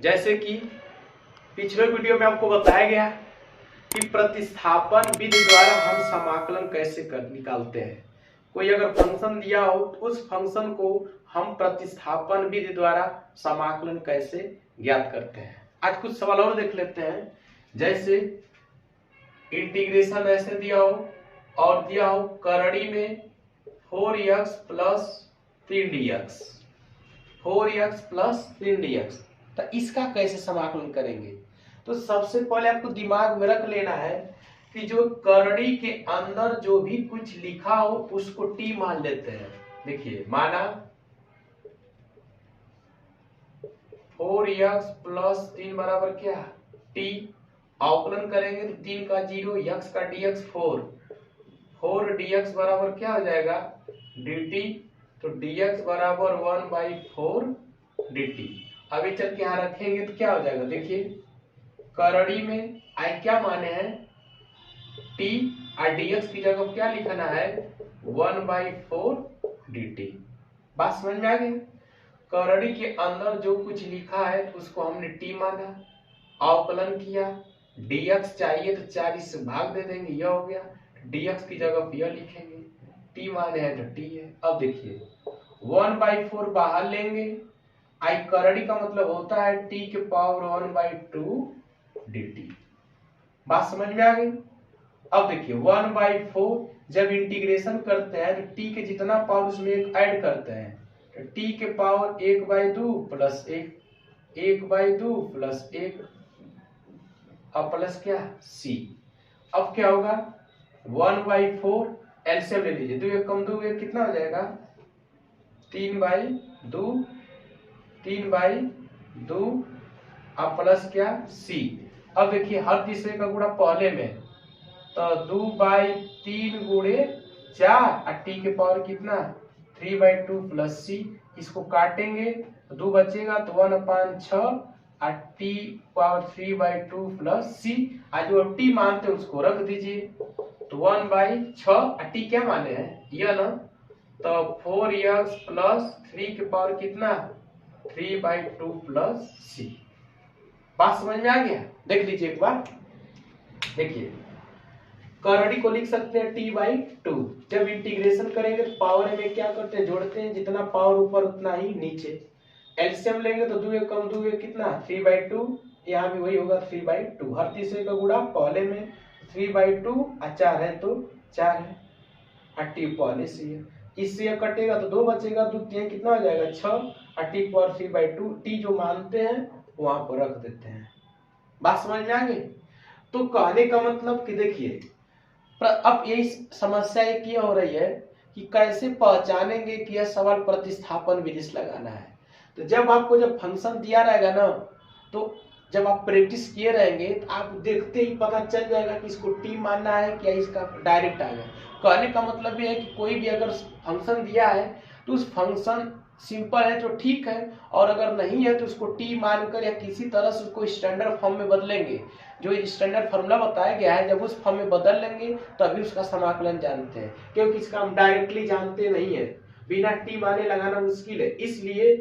जैसे कि पिछले वीडियो में आपको बताया गया कि प्रतिस्थापन विधि द्वारा हम समाकलन कैसे निकालते हैं। कोई अगर फंक्शन दिया हो तो उस फंक्शन को हम प्रतिस्थापन विधि द्वारा समाकलन कैसे ज्ञात करते हैं। आज कुछ सवाल और देख लेते हैं। जैसे इंटीग्रेशन ऐसे दिया हो और दिया हो करड़ी में 4x plus 3dx, 4x plus 3dx, तो इसका कैसे समाकलन करेंगे। तो सबसे पहले आपको दिमाग में रख लेना है कि जो करड़ी के अंदर जो भी कुछ लिखा हो उसको t मान लेते हैं। देखिए माना 4x प्लस 3 बराबर क्या t, अवकलन करेंगे तो 3 का 0, x का dx 4 dx बराबर क्या हो जाएगा dt, तो dx बराबर 1/4 dt। अभी चल के यहाँ रखेंगे तो क्या हो जाएगा, देखिए करड़ी में आई क्या माने हैं t और dx की जगह क्या लिखना है 1/4 dt। बात समझ में आ गई। करड़ी के अंदर जो कुछ लिखा है उसको हमने t माना, अवकलन किया, dx चाहिए तो 4 से भाग दे देंगे, यह हो गया, dx की जगह यह लिखेंगे, t माने है तो t है। अब देखिए 1/4 बाहर लेंगे, आई करड़ी का मतलब होता है t के पावर 1/2 dt। बात समझ में आ गई। अब देखिए 1/4 जब इंटीग्रेशन करते हैं तो t के जितना पावर उसमें एक ऐड करते हैं, तो t के पावर 1/2 प्लस 1/2 प्लस 1 अब प्लस क्या c। अब क्या होगा 1/4 एलसीएम ले लीजिए, 2 एक कम 2 एक कितना हो जाएगा 3/2, 3/2 अब प्लस क्या c। अब देखिए हर तीसरे का गुणा पहले में, तो 2/3 गुणे 4 और t के पावर कितना 3/2 प्लस c। इसको काटेंगे तो 2 बचेगा तो 1/6 और t पावर 3/2 प्लस c। आज जो t मानते हैं उसको रख दीजिए, तो 1/6 और t क्या माने हैं यह ना, तो 4x प्लस 3 के पावर कितना 3/2 प्लस c। बात समझ में आ गया। देख लीजिए एक बार, देखिए करड़ी को लिख सकते हैं t/2। जब इंटीग्रेशन करेंगे तो पावर में क्या करते हैं जोड़ते हैं, जितना पावर ऊपर उतना ही नीचे। एलसीएम लेंगे तो 2 एक कम 2 एक कितना 3/2, यहाँ भी वही होगा 3/2। हर तीसरे का गुणा पहले में 3/2 और 4 है तो 4 है और t पहले से है, इससे यह कटेगा तो 2 बचेगा, 2 3 कितना हो जाएगा 6 और t पावर 3/2। t जो मानते हैं वहां पर रख देते हैं। बात समझ में आ गई। तो कहने का मतलब कि देखिए अब यही समस्या एक ये हो रही है कि कैसे पहचानेंगे कि यह सवाल प्रतिस्थापन विधि से लगाना है। तो जब आपको जब फंक्शन दिया रहेगा ना, तो जब आप प्रैक्टिस किए रहेंगे तो आप देखते ही पता चल जाएगा कि इसको t मानना है क्या इसका डायरेक्ट आ गया। कहने का मतलब ये है कि कोई भी अगर फंक्शन दिया है तो उस फंक्शन सिंपल है तो ठीक है, और अगर नहीं है तो उसको t मानकर या किसी तरह से उसको स्टैंडर्ड फॉर्म में बदलेंगे। जो स्टैंडर्ड फॉर्मूला बताया गया है जब उस फॉर्म में बदल लेंगे तभी उसका समाकलन जानते हैं, क्योंकि इसका हम डायरेक्टली जानते नहीं है, बिना t माने लगाना मुश्किल है। इसलिए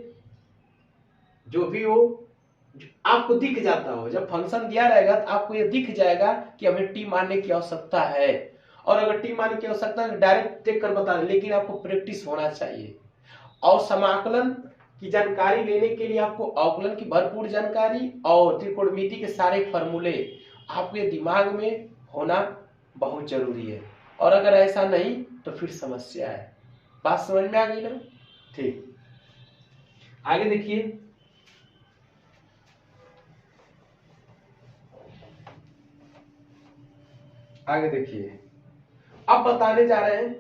जो भी हो आपको दिख जाता हो, जब फंक्शन दिया रहेगा तो आपको ये दिख जाएगा कि हमें t मानने की आवश्यकता है, और अगर t मानने की आवश्यकता है तो डायरेक्ट देख कर बता दें, लेकिन आपको प्रैक्टिस होना चाहिए। और समाकलन की जानकारी लेने के लिए आपको अवकलन की भरपूर जानकारी और त्रिकोणमिति के सारे फॉर्मूले आपके दिमाग में होना बहुत जरूरी है, और अगर ऐसा नहीं तो फिर समस्या है। बात समझ में आ गई ना। ठीक, आगे देखिए अब बताने जा रहे हैं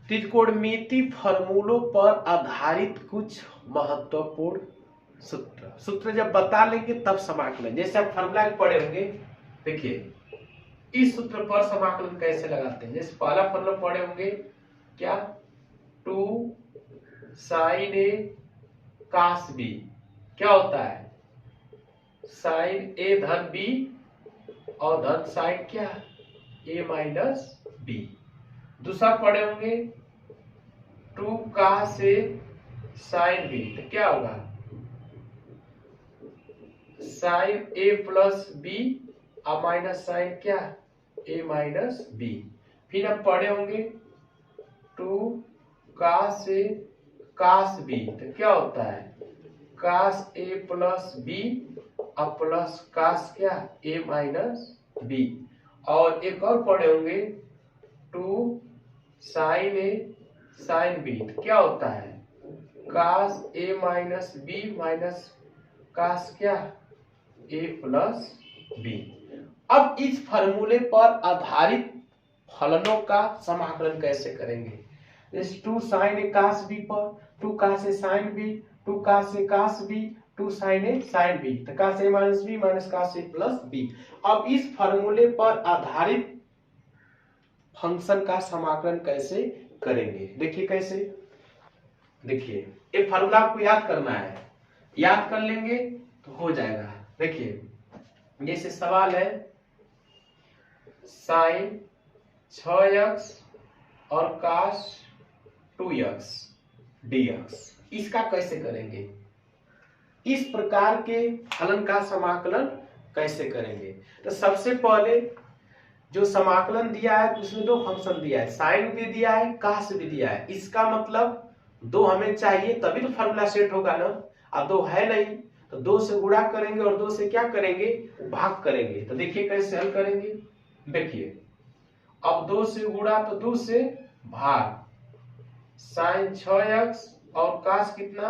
त्रिकोणमिति फॉर्मूलों पर आधारित कुछ महत्वपूर्ण सूत्र जब बता लेंगे तब समाकलन, जैसे आप फॉर्मूला पढ़े होंगे, देखिए इस सूत्र पर समाकलन कैसे लगाते हैं। जैसे पहला फॉर्मूला पढ़े होंगे क्या 2 sin a cos b, क्या होता है sin a धन b और धन sin क्या a माइनस b। दूसरा पढ़े होंगे 2 cos a sin b, तो क्या होगा साइन ए प्लस बी और माइनस साइन क्या ए माइनस बी। फिर आप पढ़े होंगे 2 कास ए कास बी, तो क्या होता है कास ए प्लस बी और प्लस कास क्या ए माइनस बी। और एक और पढ़े होंगे 2 साइन ए साइन बी, तो क्या होता है कास ए माइनस बी माइनस कास क्या ए प्लस बी। अब इस फॉर्मूले पर आधारित फलनों का समाकलन कैसे करेंगे। इस 2 साइन ए कास बी पर 2 कास ए साइन बी 2 कास ए कास बी 2 साइन ए साइन बी, तो कास ए माइनस बी माइनस कास ए प्लस बी। अब इस फॉर्मूले पर आधारित फंक्शन का समाकलन कैसे करेंगे, देखिए कैसे। देखिए ये फॉर्मूला आपको याद करना है, याद कर लेंगे तो हो जाएगा। देखिए जैसे सवाल है साइन 6x और कास 2x dx, इसका कैसे करेंगे, इस प्रकार के फलन का समाकलन कैसे करेंगे। तो सबसे पहले जो समाकलन दिया है उसमें 2 फंक्शन दिया है, साइन भी दिया है कास भी दिया है। इसका मतलब 2 हमें चाहिए तभी तो फॉर्मूला सेट होगा ना। अब 2 है नहीं तो 2 से गुणा करेंगे और 2 से क्या करेंगे भाग करेंगे। तो देखिए कैसे हल करेंगे। देखिए अब 2 से गुणा तो 2 से भाग, साइन 6x और कास कितना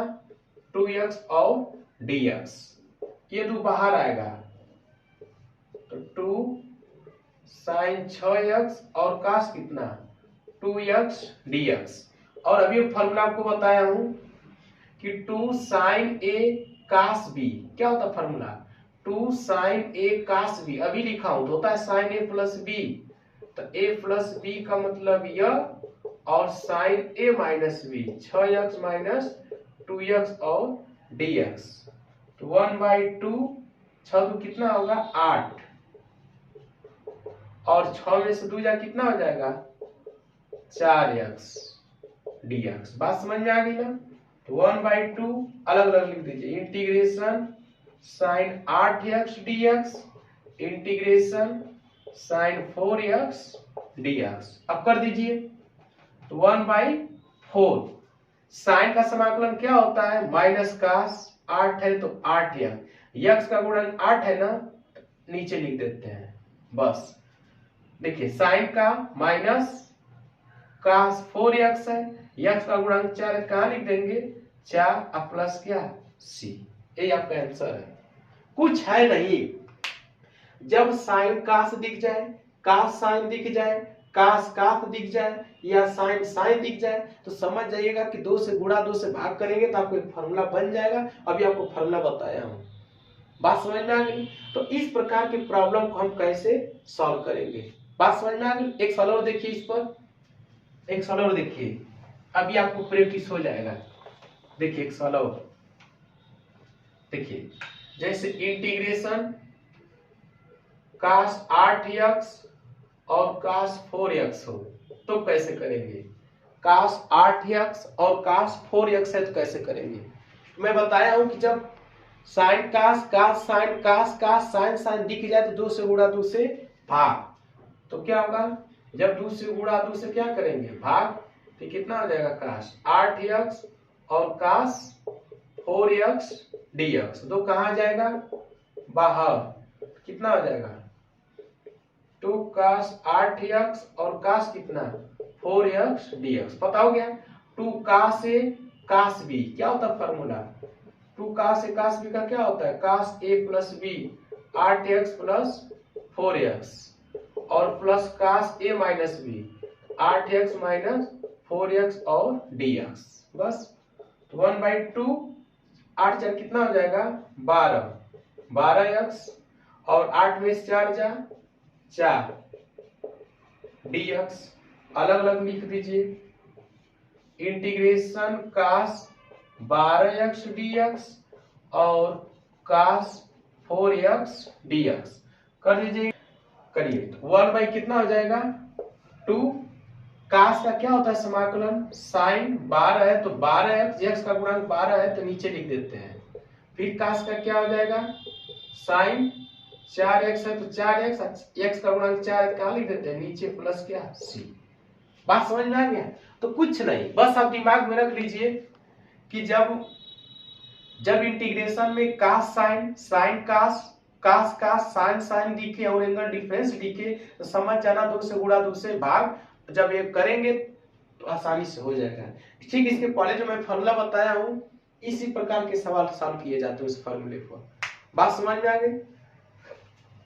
2x और dx, ये 2 बाहर आएगा तो 2 साइन 6x और कास कितना 2x dx। और अभी फॉर्मूला आपको बताया हूं कि 2 साइन a कास b, क्या होता है formula 2 sine a cos b, अभी लिखा हूं तो होता है साइन a प्लस b, तो a प्लस b का मतलब यह और sine a minus b 6x minus 2x और dx, तो 1/2 6 कितना होगा 8 और 6 में से 2 जा कितना हो जाएगा 4x dx। बात समझ में आ गई ना। तो 1/2 अलग अलग लिख दीजिए, integration sine 8x dx integration sine 4x dx। अब कर दीजिए तो 1/4 साइन का समाकलन क्या होता है माइनस कास 8 है तो 8x, x का गुणन 8 है ना, नीचे लिख देते हैं बस। देखिए साइन का माइनस कास 4x है, x का गुणांक 4 है, कहां लिख देंगे 4 और प्लस क्या c, ये आपका आंसर है। कुछ है नहीं, जब साइन कास दिख जाए कास साइन दिख जाए कास कास दिख जाए या साइन साइन दिख जाए तो समझ जाइएगा कि 2 से गुणा 2 से भाग करेंगे तो आपको एक फॉर्मूला बन जाएगा। अभी आपको फॉर्मूला बताया हूं, बात समझ में आ गई। तो इस प्रकार की प्रॉब्लम को हम कैसे सॉल्व करेंगे, बात समझ में आ गई। एक सवाल और देखिए, इस पर एक सवाल और देखिए, अभी आपको प्रैक्टिस हो जाएगा। देखिए एक सवाल और देखिए, जैसे इंटीग्रेशन कास 8x और कास 4x हो तो कैसे करेंगे। कास 8x और कास 4x है तो कैसे करेंगे। मैं बताया हूं कि जब साइन कास कास साइन कास कास साइन साइन दिख जाए तो 2 से गुणा 2 से भाग, तो क्या होगा जब 2 से गुणा 2 से क्या करेंगे भाग, तो कितना हो जाएगा कास 8x और कास 4x dx, 2 कहां जाएगा बाहर, कितना हो जाएगा 2 कास 8x और कास कितना 4x dx। पता हो गया 2 कास a कास b, क्या होता है formula 2 cos a cos b का क्या होता है cos a plus b 8x plus 4x और plus cos a minus b 8x minus 4x और dx। बस 1/2 8 4 कितना हो जाएगा 12x और 8 में से 4 जा 4 dx। अलग अलग लिख दीजिए, इंटीग्रेशन कास 12x dx और कास 4x dx कर दीजिए, करिए 1 कितना हो जाएगा 2। कास का क्या होता है समाकलन साइन 12 है तो 12x, x का गुणांक 12 है तो नीचे लिख देते हैं। फिर कास का क्या हो जाएगा साइन 4x है तो 4x, x का गुणांक 4 है, कहाँ लिख देते हैं नीचे प्लस क्या c। बात समझ में आ गया? तो कुछ नहीं, बस आप दिमाग में रख लीजिए कि जब इंटीग्रेशन में कास साइन, साइन कास, कास कास, साइन साइन दिखे और एंगल डिफरेंस दिखे तो समझ जाना 2 से गुणा 2 से भाग, जब ये करेंगे तो आसानी से हो जाएगा। ठीक, इसके पहले जो मैं फॉर्मूला बताया हूँ इसी प्रकार के सवाल सॉल्व किए जाते हैं उस फॉर्मूले पर। बात समझ में आ गई?